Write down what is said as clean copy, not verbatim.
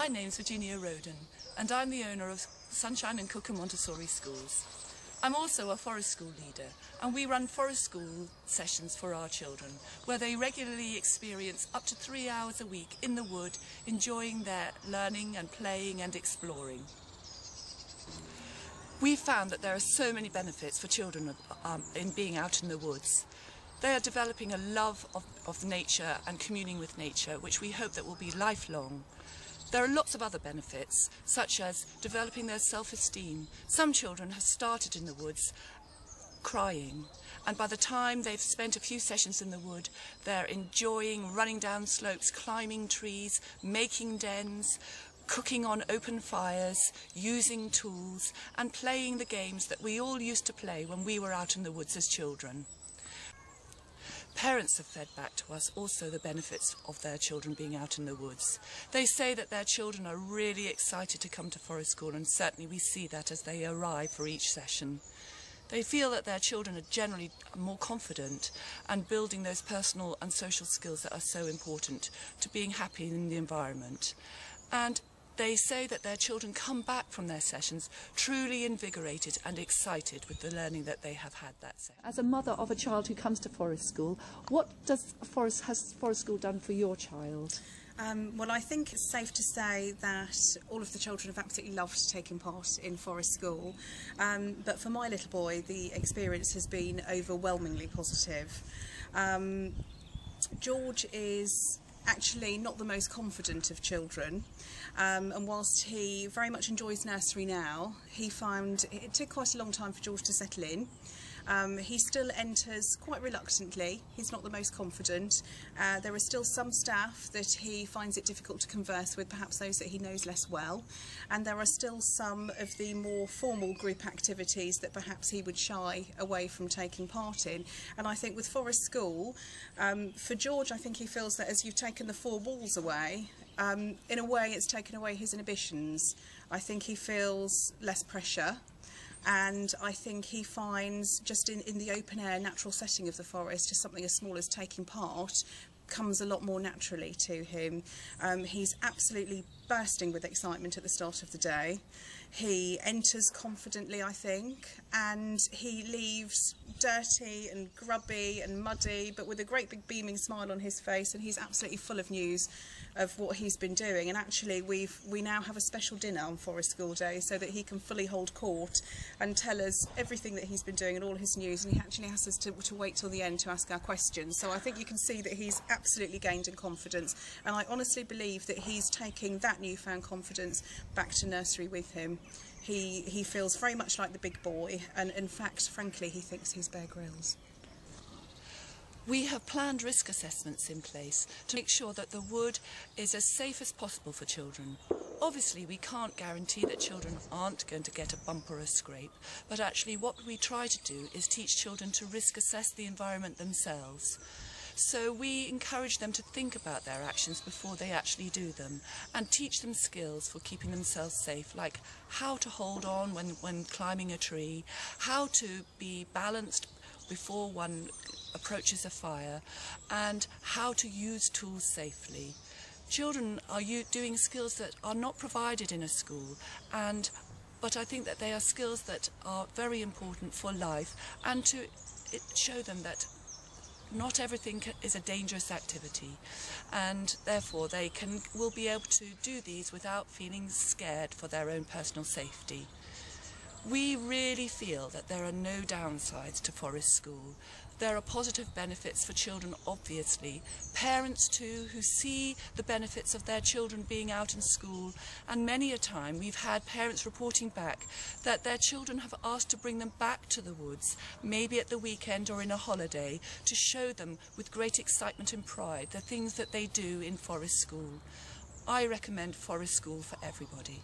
My name's Virginia Roden, and I'm the owner of Sunshine and Cookham Montessori schools. I'm also a forest school leader, and we run forest school sessions for our children, where they regularly experience up to 3 hours a week in the wood, enjoying their learning and playing and exploring. We've found that there are so many benefits for children in being out in the woods. They are developing a love of nature and communing with nature, which we hope that will be lifelong. There are lots of other benefits, such as developing their self-esteem. Some children have started in the woods crying, and by the time they've spent a few sessions in the wood, they're enjoying running down slopes, climbing trees, making dens, cooking on open fires, using tools, and playing the games that we all used to play when we were out in the woods as children. Parents have fed back to us also the benefits of their children being out in the woods. They say that their children are really excited to come to forest school, and certainly we see that as they arrive for each session. They feel that their children are generally more confident and building those personal and social skills that are so important to being happy in the environment. And they say that their children come back from their sessions truly invigorated and excited with the learning that they have had that session. As a mother of a child who comes to forest school, what has forest school done for your child? Well, I think it's safe to say that all of the children have absolutely loved taking part in forest school, but for my little boy the experience has been overwhelmingly positive. George is actually not the most confident of children, and whilst he very much enjoys nursery now, he found it took quite a long time for George to settle in. He still enters quite reluctantly. He's not the most confident. There are still some staff that he finds it difficult to converse with, perhaps those that he knows less well, and there are still some of the more formal group activities that perhaps he would shy away from taking part in. And I think with forest school, for George, I think he feels that as you've taken the four walls away, in a way it's taken away his inhibitions. I think he feels less pressure. And I think he finds just in the open air natural setting of the forest, just something as small as taking part comes a lot more naturally to him. He's absolutely bursting with excitement at the start of the day. He enters confidently, I think, and he leaves dirty and grubby and muddy, but with a great big beaming smile on his face, and he's absolutely full of news of what he's been doing. And actually we now have a special dinner on Forest School Day so that he can fully hold court and tell us everything that he's been doing and all his news, and he actually has us to wait till the end to ask our questions. So I think you can see that he's absolutely gained in confidence, and I honestly believe that he's taking that newfound confidence back to nursery with him. He feels very much like the big boy, and in fact, frankly, he thinks he's Bear Grylls. We have planned risk assessments in place to make sure that the wood is as safe as possible for children. Obviously, we can't guarantee that children aren't going to get a bump or a scrape, but actually what we try to do is teach children to risk assess the environment themselves. So we encourage them to think about their actions before they actually do them, and teach them skills for keeping themselves safe, like how to hold on when climbing a tree, how to be balanced before one approaches a fire, and how to use tools safely. Children are doing skills that are not provided in a school, but I think that they are skills that are very important for life, and to show them that not everything is a dangerous activity, and therefore they will be able to do these without feeling scared for their own personal safety. We really feel that there are no downsides to forest school. There are positive benefits for children, obviously. Parents too, who see the benefits of their children being out in school, and many a time we've had parents reporting back that their children have asked to bring them back to the woods, maybe at the weekend or in a holiday, to show them with great excitement and pride the things that they do in forest school. I recommend forest school for everybody.